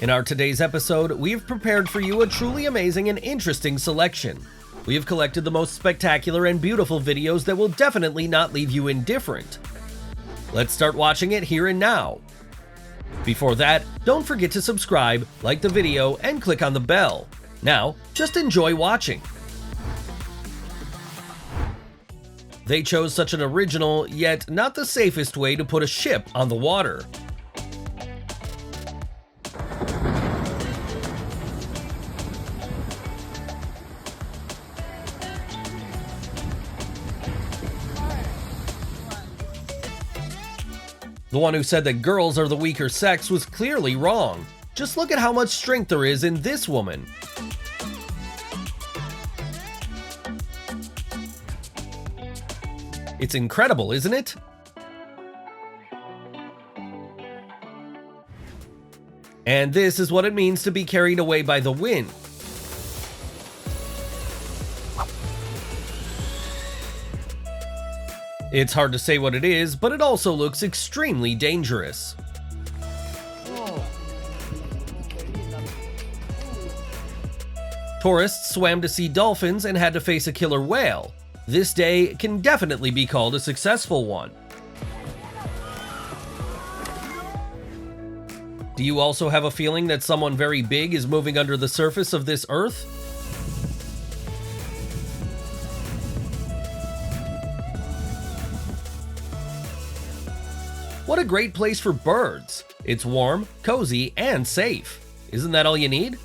In our today's episode, we've prepared for you a truly amazing and interesting selection. We have collected the most spectacular and beautiful videos that will definitely not leave you indifferent. Let's start watching it here and now. Before that, don't forget to subscribe, like the video, and click on the bell. Now, just enjoy watching. They chose such an original, yet not the safest way to put a ship on the water. The one who said that girls are the weaker sex was clearly wrong. Just look at how much strength there is in this woman. It's incredible, isn't it? And this is what it means to be carried away by the wind. It's hard to say what it is, but it also looks extremely dangerous. Tourists swam to see dolphins and had to face a killer whale. This day can definitely be called a successful one. Do you also have a feeling that someone very big is moving under the surface of this Earth? What a great place for birds. It's warm, cozy, and safe. Isn't that all you need?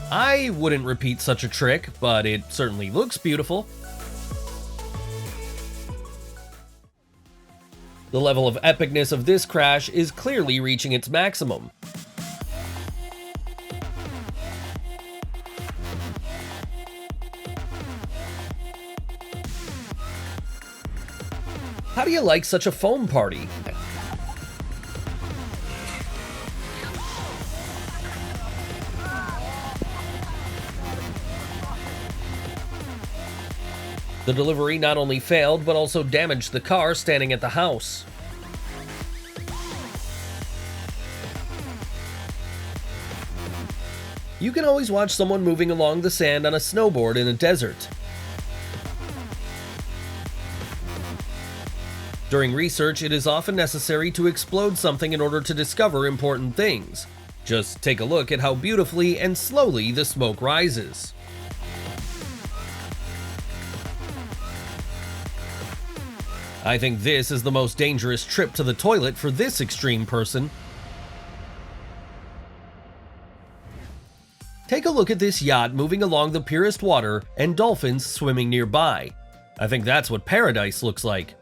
I wouldn't repeat such a trick, but it certainly looks beautiful. The level of epicness of this crash is clearly reaching its maximum. How do you like such a foam party? The delivery not only failed, but also damaged the car standing at the house. You can always watch someone moving along the sand on a snowboard in a desert. During research, it is often necessary to explode something in order to discover important things. Just take a look at how beautifully and slowly the smoke rises. I think this is the most dangerous trip to the toilet for this extreme person. Take a look at this yacht moving along the purest water and dolphins swimming nearby. I think that's what paradise looks like.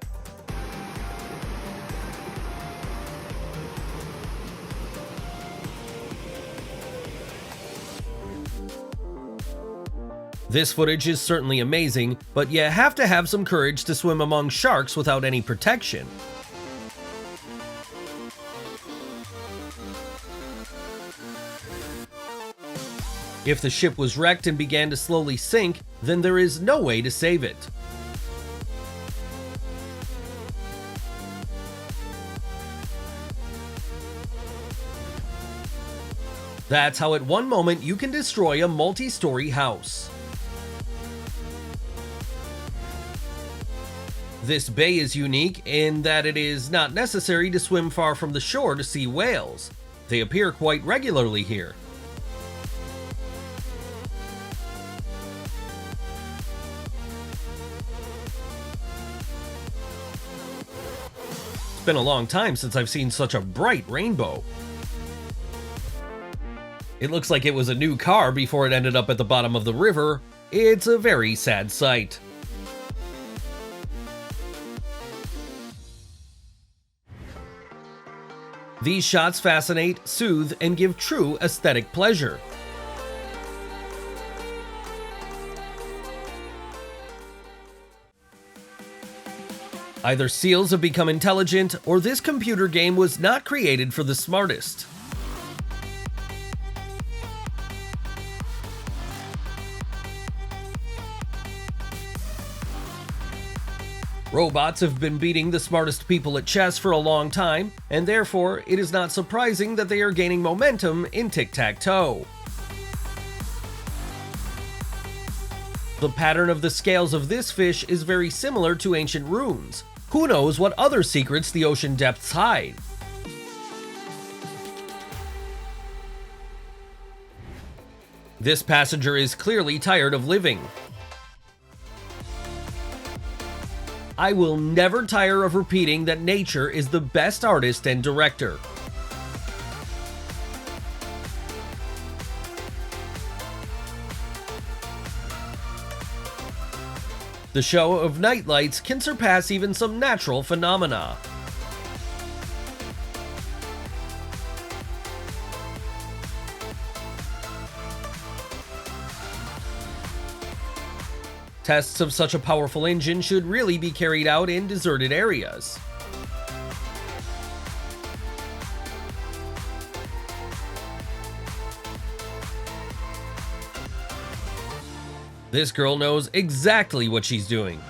This footage is certainly amazing, but you have to have some courage to swim among sharks without any protection. If the ship was wrecked and began to slowly sink, then there is no way to save it. That's how at one moment you can destroy a multi-story house. This bay is unique in that it is not necessary to swim far from the shore to see whales. They appear quite regularly here. It's been a long time since I've seen such a bright rainbow. It looks like it was a new car before it ended up at the bottom of the river. It's a very sad sight. These shots fascinate, soothe, and give true aesthetic pleasure. Either seals have become intelligent, or this computer game was not created for the smartest. Robots have been beating the smartest people at chess for a long time, and therefore it is not surprising that they are gaining momentum in tic-tac-toe. The pattern of the scales of this fish is very similar to ancient runes. Who knows what other secrets the ocean depths hide? This passenger is clearly tired of living. I will never tire of repeating that nature is the best artist and director. The show of night lights can surpass even some natural phenomena. Tests of such a powerful engine should really be carried out in deserted areas. This girl knows exactly what she's doing.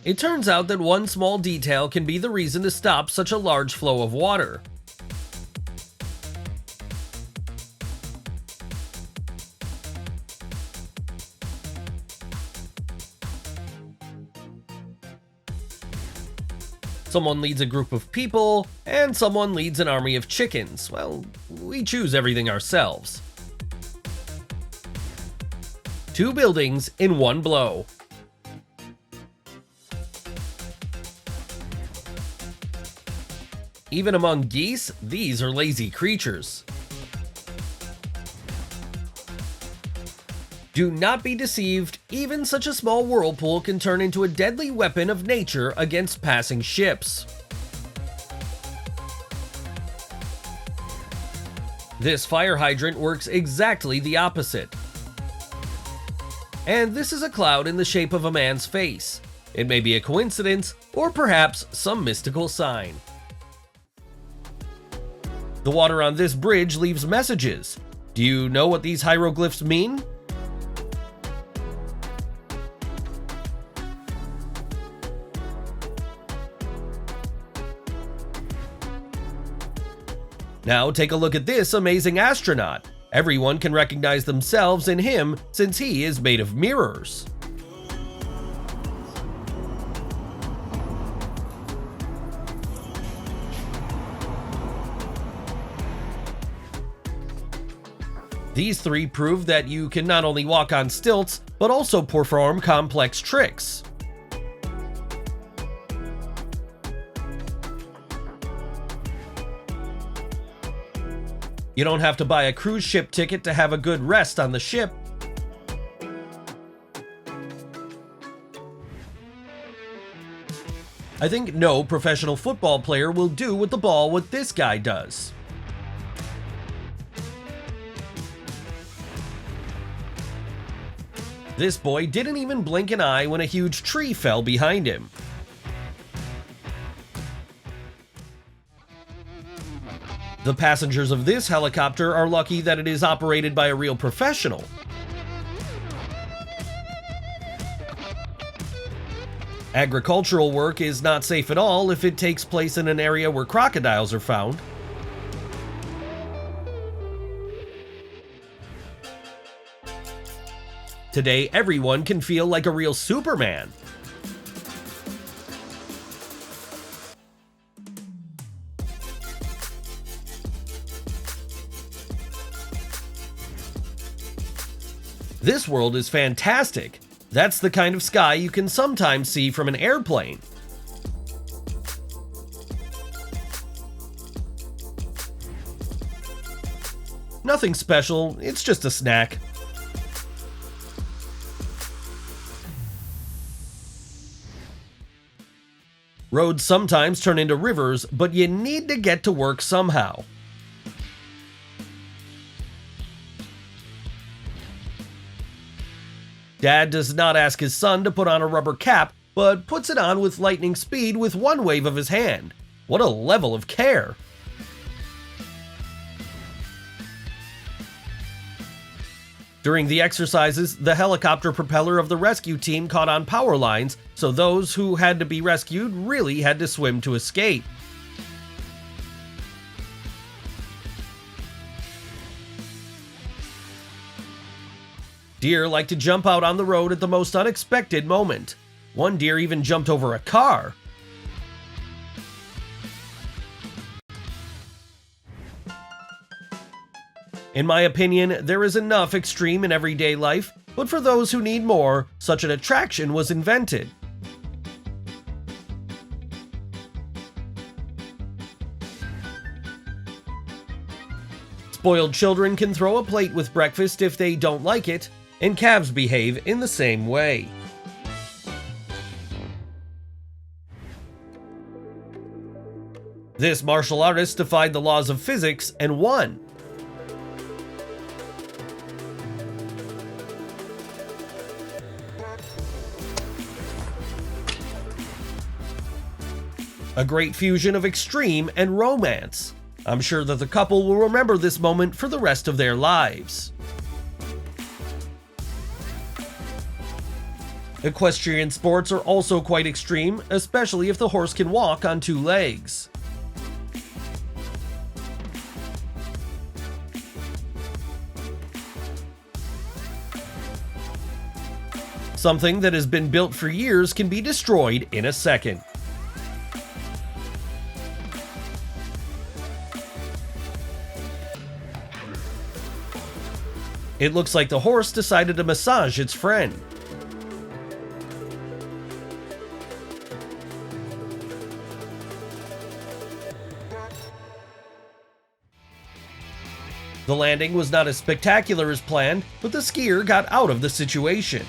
It turns out that one small detail can be the reason to stop such a large flow of water. Someone leads a group of people, and someone leads an army of chickens. Well, we choose everything ourselves. 2 buildings in one blow. Even among geese, these are lazy creatures. Do not be deceived, even such a small whirlpool can turn into a deadly weapon of nature against passing ships. This fire hydrant works exactly the opposite. And this is a cloud in the shape of a man's face. It may be a coincidence, or perhaps some mystical sign. The water on this bridge leaves messages. Do you know what these hieroglyphs mean? Now take a look at this amazing astronaut. Everyone can recognize themselves in him since he is made of mirrors. These 3 prove that you can not only walk on stilts, but also perform complex tricks. You don't have to buy a cruise ship ticket to have a good rest on the ship. I think no professional football player will do with the ball what this guy does. This boy didn't even blink an eye when a huge tree fell behind him. The passengers of this helicopter are lucky that it is operated by a real professional. Agricultural work is not safe at all if it takes place in an area where crocodiles are found. Today, everyone can feel like a real Superman. This world is fantastic. That's the kind of sky you can sometimes see from an airplane. Nothing special, it's just a snack. Roads sometimes turn into rivers, but you need to get to work somehow. Dad does not ask his son to put on a rubber cap, but puts it on with lightning speed with one wave of his hand. What a level of care! During the exercises, the helicopter propeller of the rescue team caught on power lines, so those who had to be rescued really had to swim to escape. Deer like to jump out on the road at the most unexpected moment. One deer even jumped over a car. In my opinion, there is enough extreme in everyday life, but for those who need more, such an attraction was invented. Spoiled children can throw a plate with breakfast if they don't like it, and calves behave in the same way. This martial artist defied the laws of physics and won. A great fusion of extreme and romance. I'm sure that the couple will remember this moment for the rest of their lives. Equestrian sports are also quite extreme, especially if the horse can walk on two legs. Something that has been built for years can be destroyed in a second. It looks like the horse decided to massage its friend. The landing was not as spectacular as planned, but the skier got out of the situation.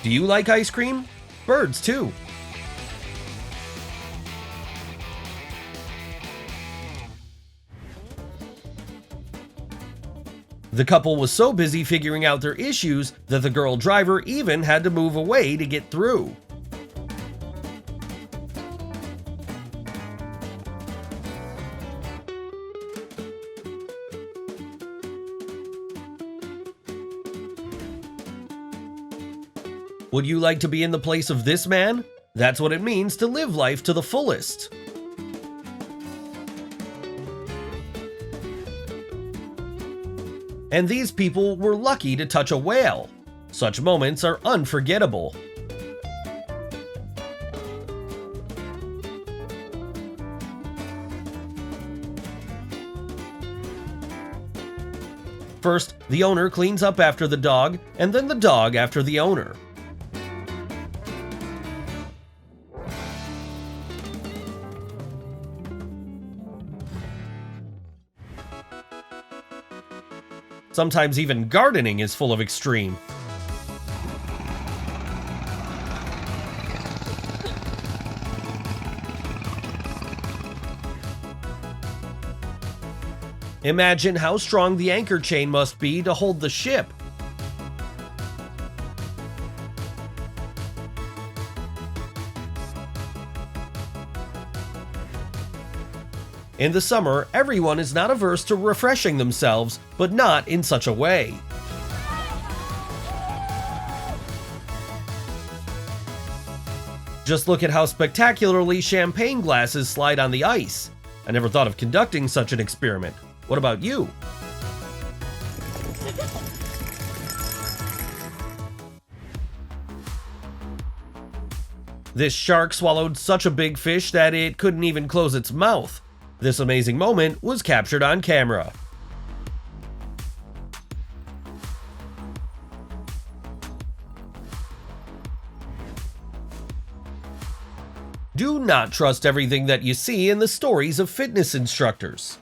Do you like ice cream? Birds too. The couple was so busy figuring out their issues that the girl driver even had to move away to get through. Would you like to be in the place of this man? That's what it means to live life to the fullest. And these people were lucky to touch a whale. Such moments are unforgettable. First, the owner cleans up after the dog, and then the dog after the owner. Sometimes even gardening is full of extreme. Imagine how strong the anchor chain must be to hold the ship. In the summer, everyone is not averse to refreshing themselves, but not in such a way. Just look at how spectacularly champagne glasses slide on the ice. I never thought of conducting such an experiment. What about you? This shark swallowed such a big fish that it couldn't even close its mouth. This amazing moment was captured on camera. Do not trust everything that you see in the stories of fitness instructors.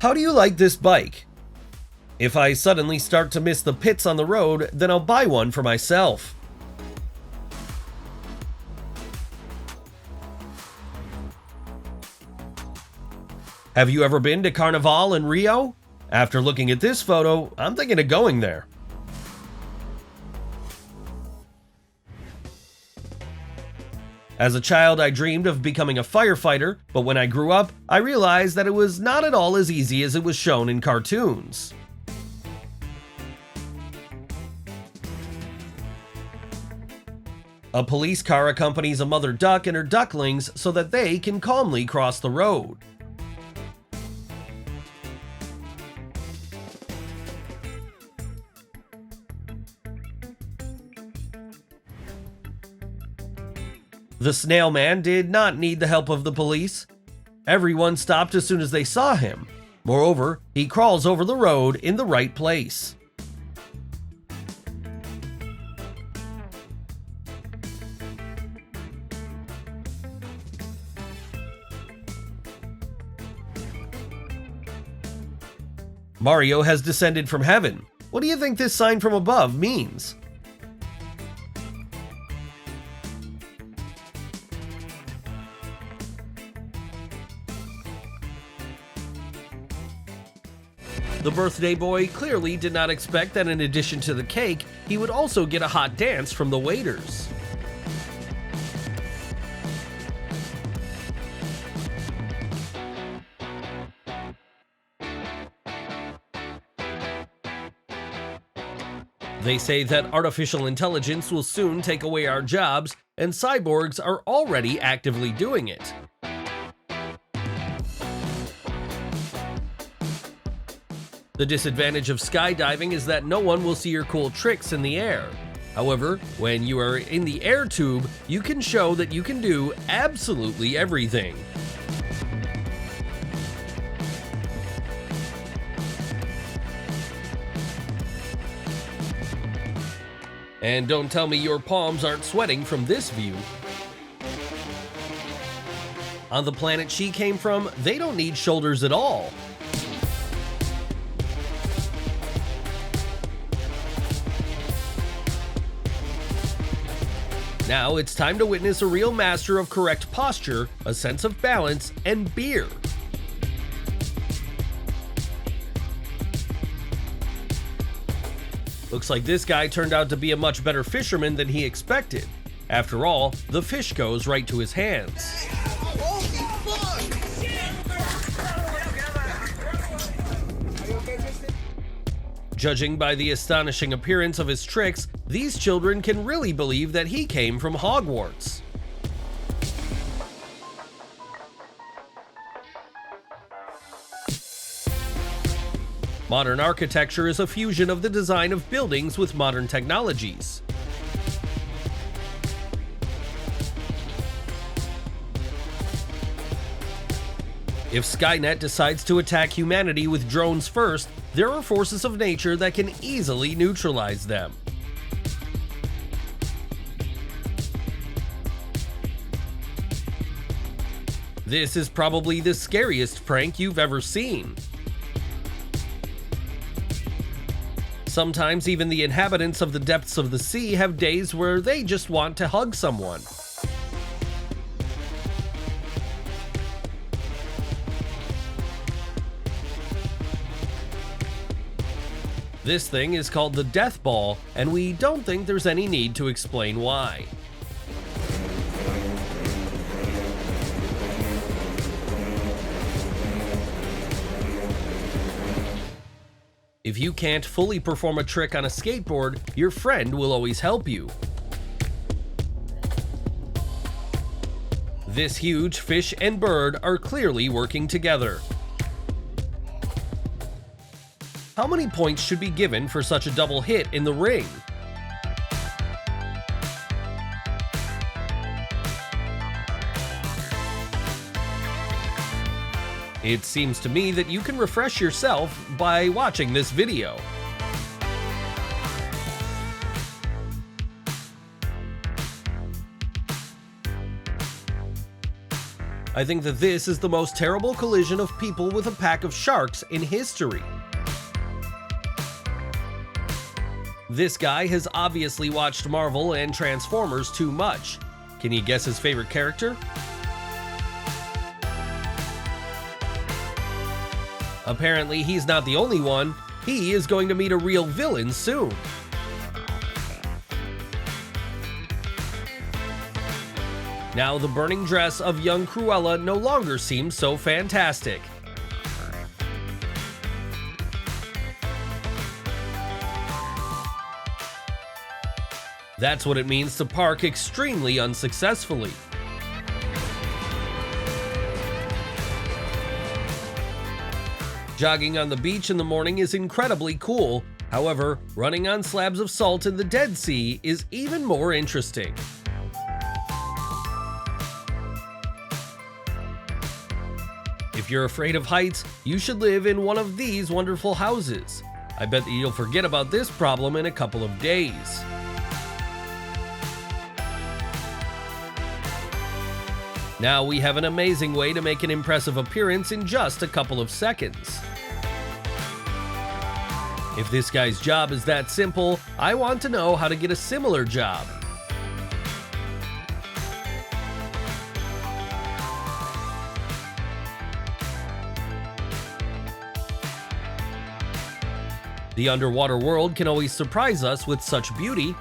How do you like this bike? If I suddenly start to miss the pits on the road, then I'll buy one for myself. Have you ever been to Carnival in Rio? After looking at this photo, I'm thinking of going there. As a child, I dreamed of becoming a firefighter, but when I grew up, I realized that it was not at all as easy as it was shown in cartoons. A police car accompanies a mother duck and her ducklings so that they can calmly cross the road. The snail man did not need the help of the police. Everyone stopped as soon as they saw him. Moreover, he crawls over the road in the right place. Mario has descended from heaven. What do you think this sign from above means? The birthday boy clearly did not expect that in addition to the cake, he would also get a hot dance from the waiters. They say that artificial intelligence will soon take away our jobs, and cyborgs are already actively doing it. The disadvantage of skydiving is that no one will see your cool tricks in the air. However, when you are in the air tube, you can show that you can do absolutely everything. And don't tell me your palms aren't sweating from this view. On the planet she came from, they don't need shoulders at all. Now it's time to witness a real master of correct posture, a sense of balance, and beer. Looks like this guy turned out to be a much better fisherman than he expected. After all, the fish goes right to his hands. Judging by the astonishing appearance of his tricks, these children can really believe that he came from Hogwarts. Modern architecture is a fusion of the design of buildings with modern technologies. If Skynet decides to attack humanity with drones first, there are forces of nature that can easily neutralize them. This is probably the scariest prank you've ever seen. Sometimes even the inhabitants of the depths of the sea have days where they just want to hug someone. This thing is called the Death Ball, and we don't think there's any need to explain why. If you can't fully perform a trick on a skateboard, your friend will always help you. This huge fish and bird are clearly working together. How many points should be given for such a double hit in the ring? It seems to me that you can refresh yourself by watching this video. I think that this is the most terrible collision of people with a pack of sharks in history. This guy has obviously watched Marvel and Transformers too much. Can you guess his favorite character? Apparently, he's not the only one. He is going to meet a real villain soon. Now, the burning dress of young Cruella no longer seems so fantastic. That's what it means to park extremely unsuccessfully. Jogging on the beach in the morning is incredibly cool. However, running on slabs of salt in the Dead Sea is even more interesting. If you're afraid of heights, you should live in one of these wonderful houses. I bet that you'll forget about this problem in a couple of days. Now we have an amazing way to make an impressive appearance in just a couple of seconds. If this guy's job is that simple, I want to know how to get a similar job. The underwater world can always surprise us with such beauty.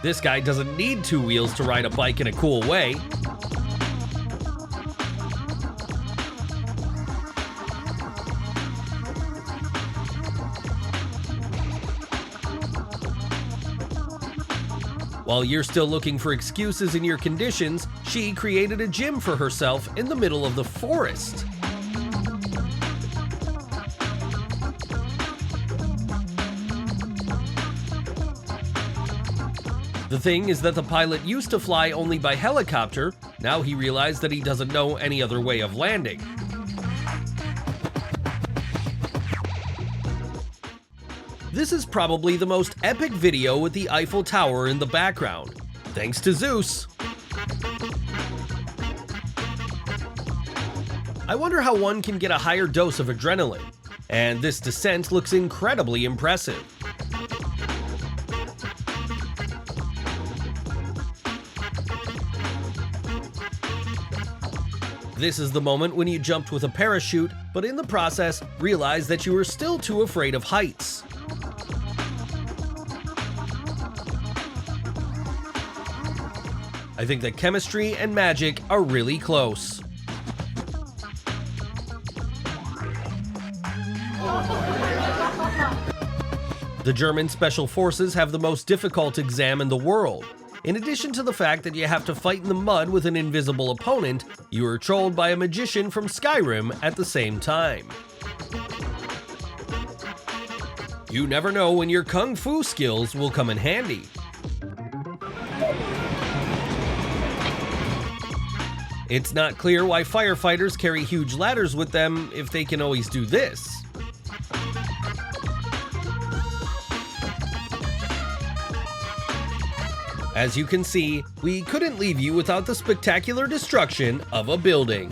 This guy doesn't need two wheels to ride a bike in a cool way. While you're still looking for excuses in your conditions, she created a gym for herself in the middle of the forest. The thing is that the pilot used to fly only by helicopter. Now he realized that he doesn't know any other way of landing. This is probably the most epic video with the Eiffel Tower in the background. Thanks to Zeus. I wonder how one can get a higher dose of adrenaline. And this descent looks incredibly impressive. This is the moment when you jumped with a parachute, but in the process, realized that you were still too afraid of heights. I think that chemistry and magic are really close. The German Special Forces have the most difficult exam in the world. In addition to the fact that you have to fight in the mud with an invisible opponent, you are trolled by a magician from Skyrim at the same time. You never know when your kung fu skills will come in handy. It's not clear why firefighters carry huge ladders with them if they can always do this. As you can see, we couldn't leave you without the spectacular destruction of a building.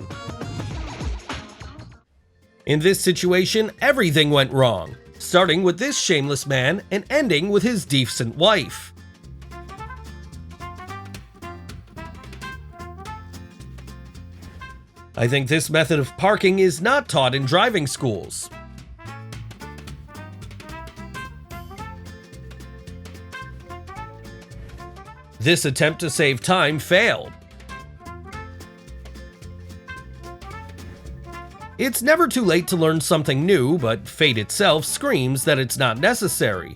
In this situation, everything went wrong, starting with this shameless man and ending with his decent wife. I think this method of parking is not taught in driving schools. This attempt to save time failed. It's never too late to learn something new, but fate itself screams that it's not necessary.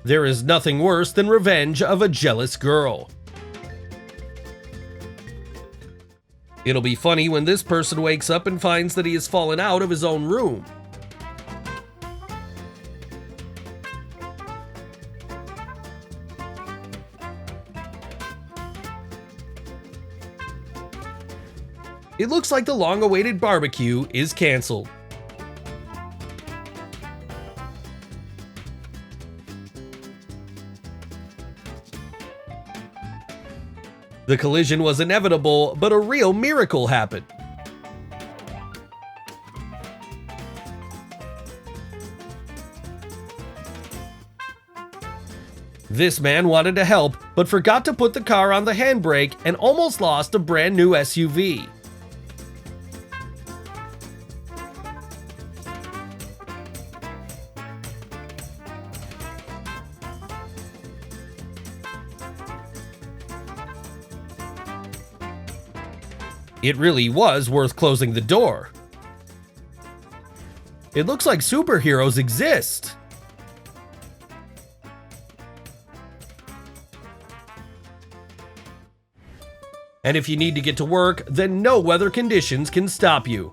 There is nothing worse than revenge of a jealous girl. It'll be funny when this person wakes up and finds that he has fallen out of his own room. It looks like the long-awaited barbecue is canceled. The collision was inevitable, but a real miracle happened. This man wanted to help, but forgot to put the car on the handbrake and almost lost a brand new SUV. It really was worth closing the door. It looks like superheroes exist. And if you need to get to work, then no weather conditions can stop you.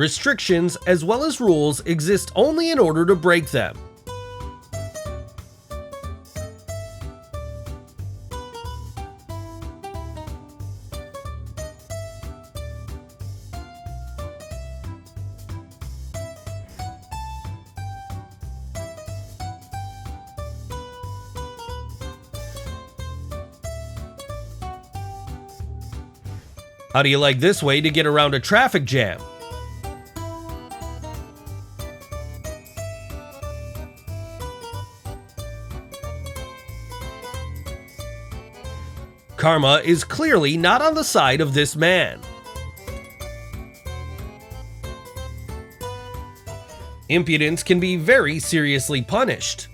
Restrictions as well as rules exist only in order to break them. How do you like this way to get around a traffic jam? Karma is clearly not on the side of this man. Impudence can be very seriously punished.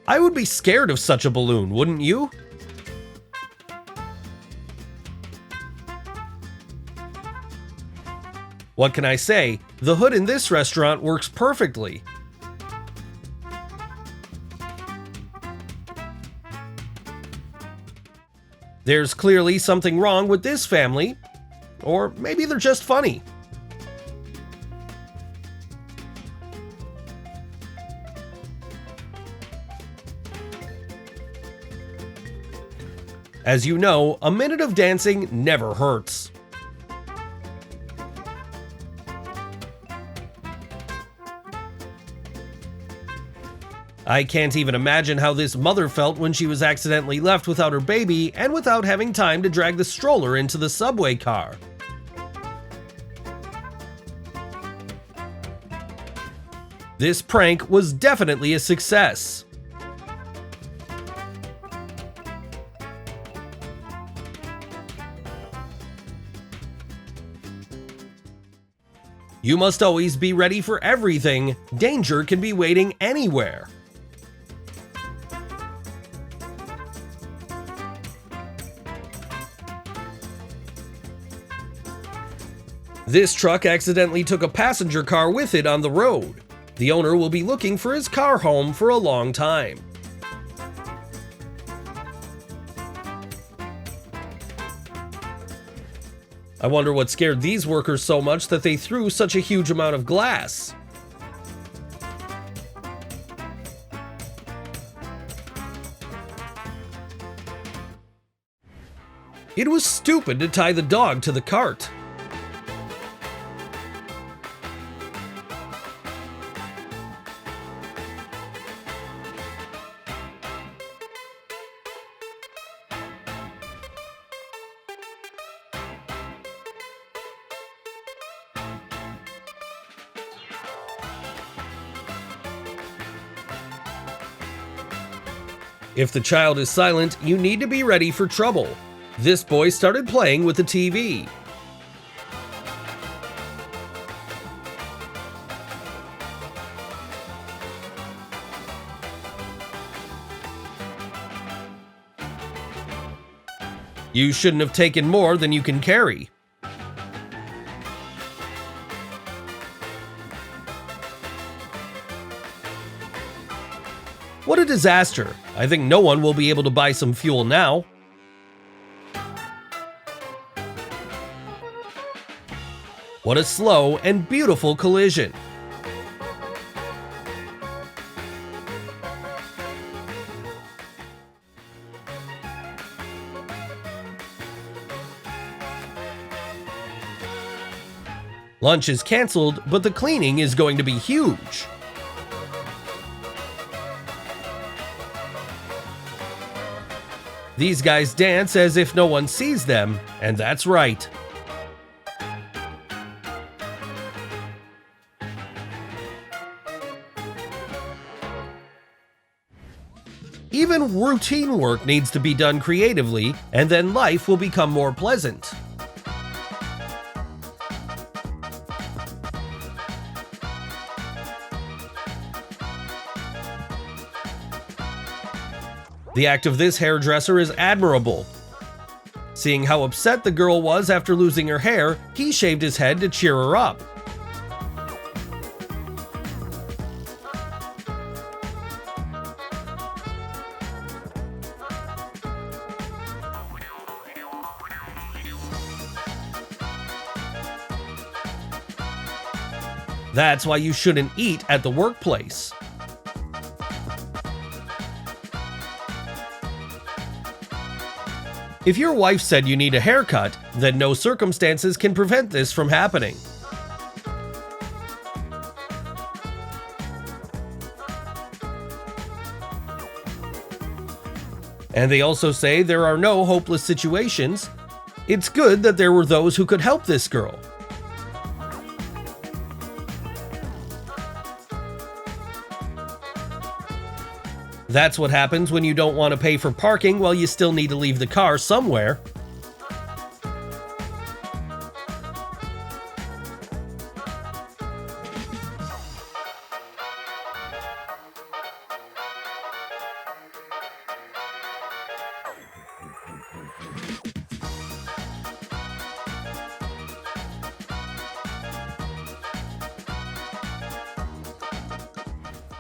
I would be scared of such a balloon, wouldn't you? What can I say? The hood in this restaurant works perfectly. There's clearly something wrong with this family, or maybe they're just funny. As you know, a minute of dancing never hurts. I can't even imagine how this mother felt when she was accidentally left without her baby and without having time to drag the stroller into the subway car. This prank was definitely a success. You must always be ready for everything. Danger can be waiting anywhere. This truck accidentally took a passenger car with it on the road. The owner will be looking for his car home for a long time. I wonder what scared these workers so much that they threw such a huge amount of glass. It was stupid to tie the dog to the cart. If the child is silent, you need to be ready for trouble. This boy started playing with the TV. You shouldn't have taken more than you can carry. What a disaster. I think no one will be able to buy some fuel now. What a slow and beautiful collision. Lunch is canceled, but the cleaning is going to be huge. These guys dance as if no one sees them, and that's right. Even routine work needs to be done creatively, and then life will become more pleasant. The act of this hairdresser is admirable. Seeing how upset the girl was after losing her hair, he shaved his head to cheer her up. That's why you shouldn't eat at the workplace. If your wife said you need a haircut, then no circumstances can prevent this from happening. And they also say there are no hopeless situations. It's good that there were those who could help this girl. That's what happens when you don't want to pay for parking while you still need to leave the car somewhere.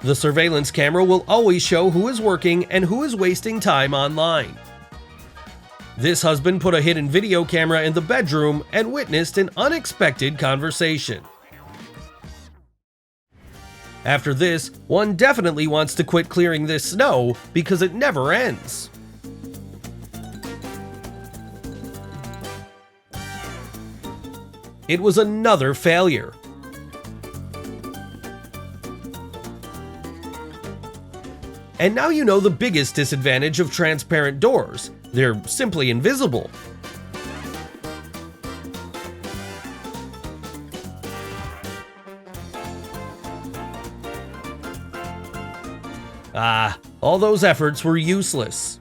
The surveillance camera will always show who is working and who is wasting time online. This husband put a hidden video camera in the bedroom and witnessed an unexpected conversation. After this, one definitely wants to quit clearing this snow because it never ends. It was another failure. And now you know the biggest disadvantage of transparent doors. They're simply invisible. All those efforts were useless.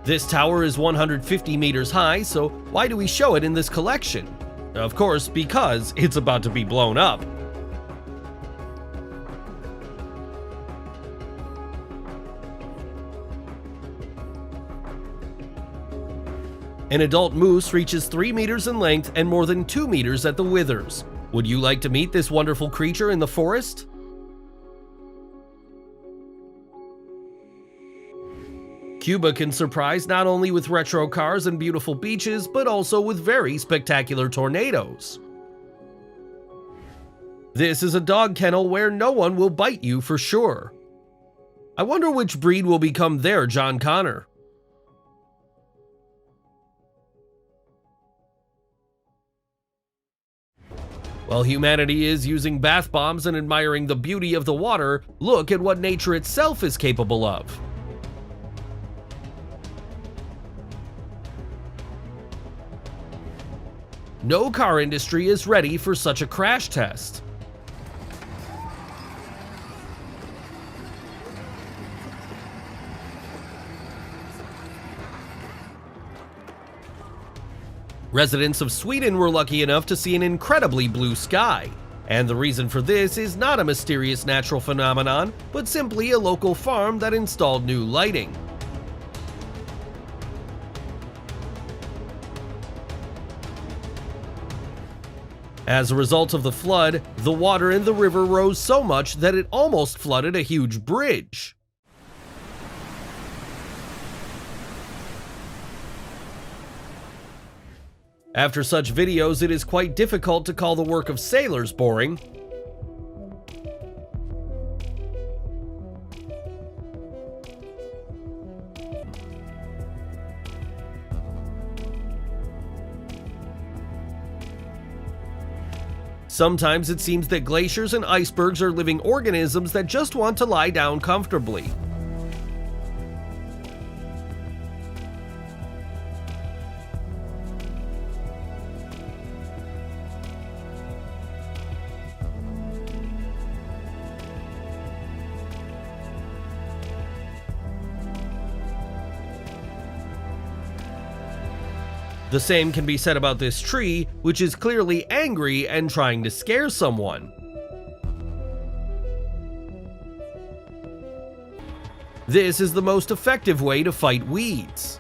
This tower is 150 meters high, so why do we show it in this collection? Of course, because it's about to be blown up. An adult moose reaches 3 meters in length and more than 2 meters at the withers. Would you like to meet this wonderful creature in the forest? Cuba can surprise not only with retro cars and beautiful beaches, but also with very spectacular tornadoes. This is a dog kennel where no one will bite you for sure. I wonder which breed will become their John Connor. While humanity is using bath bombs and admiring the beauty of the water, look at what nature itself is capable of. No car industry is ready for such a crash test. Residents of Sweden were lucky enough to see an incredibly blue sky. And the reason for this is not a mysterious natural phenomenon, but simply a local farm that installed new lighting. As a result of the flood, the water in the river rose so much that it almost flooded a huge bridge. After such videos, it is quite difficult to call the work of sailors boring. Sometimes it seems that glaciers and icebergs are living organisms that just want to lie down comfortably. The same can be said about this tree, which is clearly angry and trying to scare someone. This is the most effective way to fight weeds.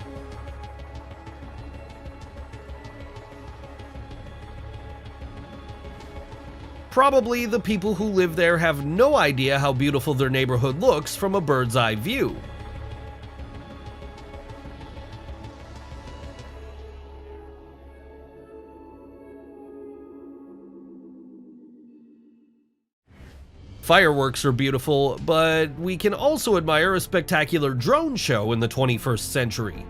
Probably the people who live there have no idea how beautiful their neighborhood looks from a bird's eye view. Fireworks are beautiful, but we can also admire a spectacular drone show in the 21st century.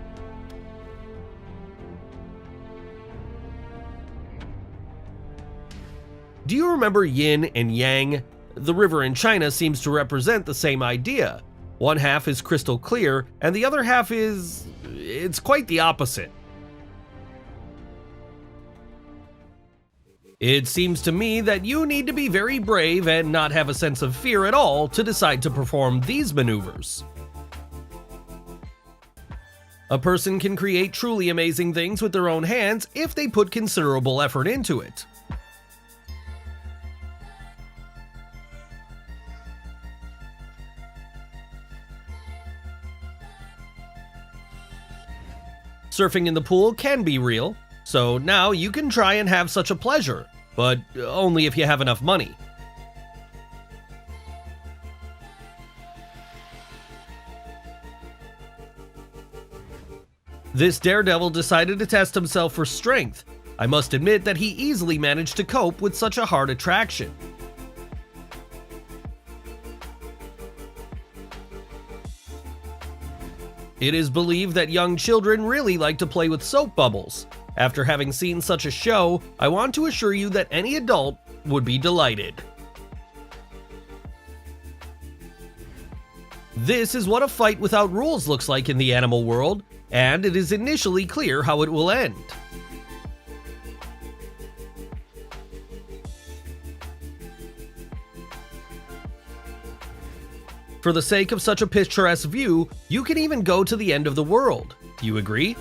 Do you remember yin and yang? The river in China seems to represent the same idea. One half is crystal clear, and the other half it's quite the opposite. It seems to me that you need to be very brave and not have a sense of fear at all to decide to perform these maneuvers. A person can create truly amazing things with their own hands if they put considerable effort into it. Surfing in the pool can be real, so now you can try and have such a pleasure, but only if you have enough money. This daredevil decided to test himself for strength. I must admit that he easily managed to cope with such a hard attraction. It is believed that young children really like to play with soap bubbles. After having seen such a show, I want to assure you that any adult would be delighted. This is what a fight without rules looks like in the animal world, and it is initially clear how it will end. For the sake of such a picturesque view, you can even go to the end of the world. Do you agree?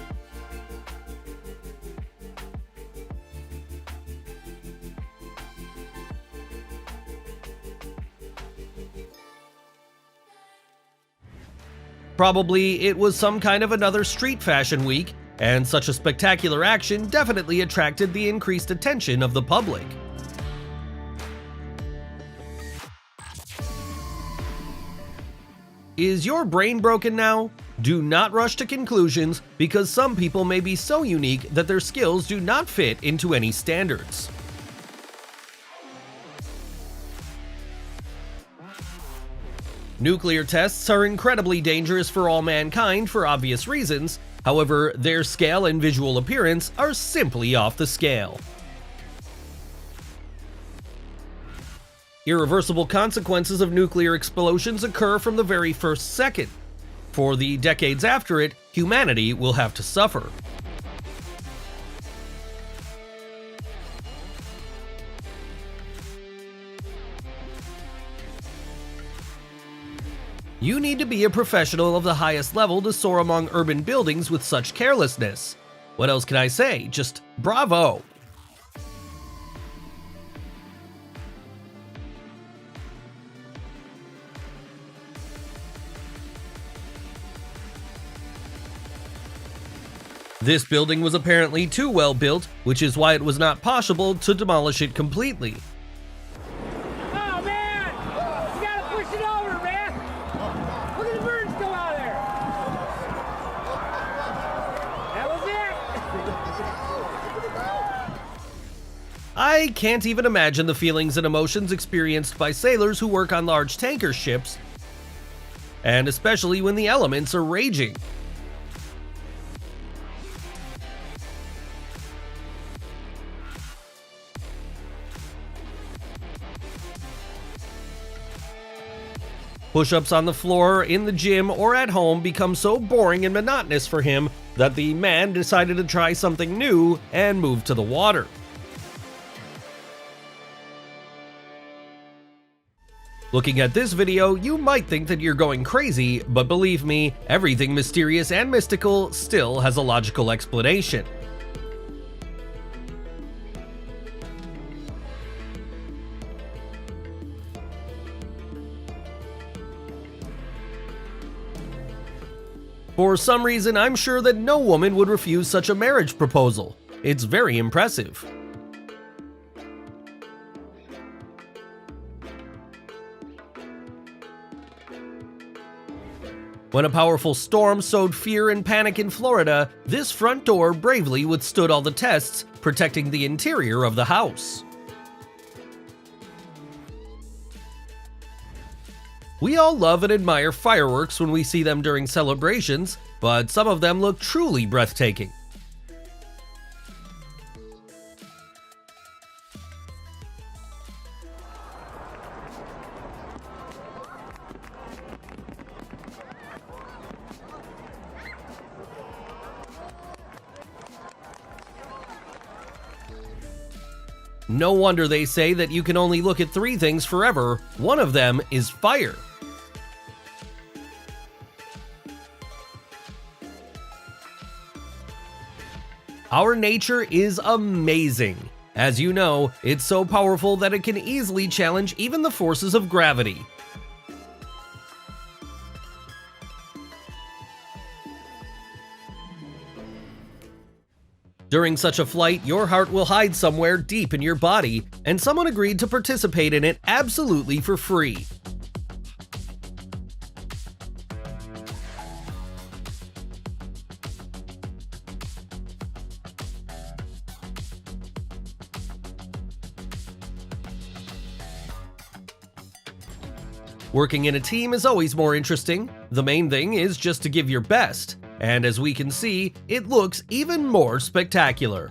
Probably it was some kind of another street fashion week, and such a spectacular action definitely attracted the increased attention of the public. Is your brain broken now? Do not rush to conclusions, because some people may be so unique that their skills do not fit into any standards. Nuclear tests are incredibly dangerous for all mankind for obvious reasons. However, their scale and visual appearance are simply off the scale. Irreversible consequences of nuclear explosions occur from the very first second. For the decades after it, humanity will have to suffer. You need to be a professional of the highest level to soar among urban buildings with such carelessness. What else can I say? Just bravo! This building was apparently too well built, which is why it was not possible to demolish it completely. Oh man! You gotta push it over, man! Look at the birds go out there! That was it! I can't even imagine the feelings and emotions experienced by sailors who work on large tanker ships, and especially when the elements are raging. Push-ups on the floor, in the gym, or at home become so boring and monotonous for him that the man decided to try something new and move to the water. Looking at this video, you might think that you're going crazy, but believe me, everything mysterious and mystical still has a logical explanation. For some reason, I'm sure that no woman would refuse such a marriage proposal. It's very impressive. When a powerful storm sowed fear and panic in Florida, this front door bravely withstood all the tests, protecting the interior of the house. We all love and admire fireworks when we see them during celebrations, but some of them look truly breathtaking. No wonder they say that you can only look at three things forever. One of them is fire. Our nature is amazing. As you know, it's so powerful that it can easily challenge even the forces of gravity. During such a flight, your heart will hide somewhere deep in your body, and someone agreed to participate in it absolutely for free. Working in a team is always more interesting. The main thing is just to give your best. And as we can see, it looks even more spectacular.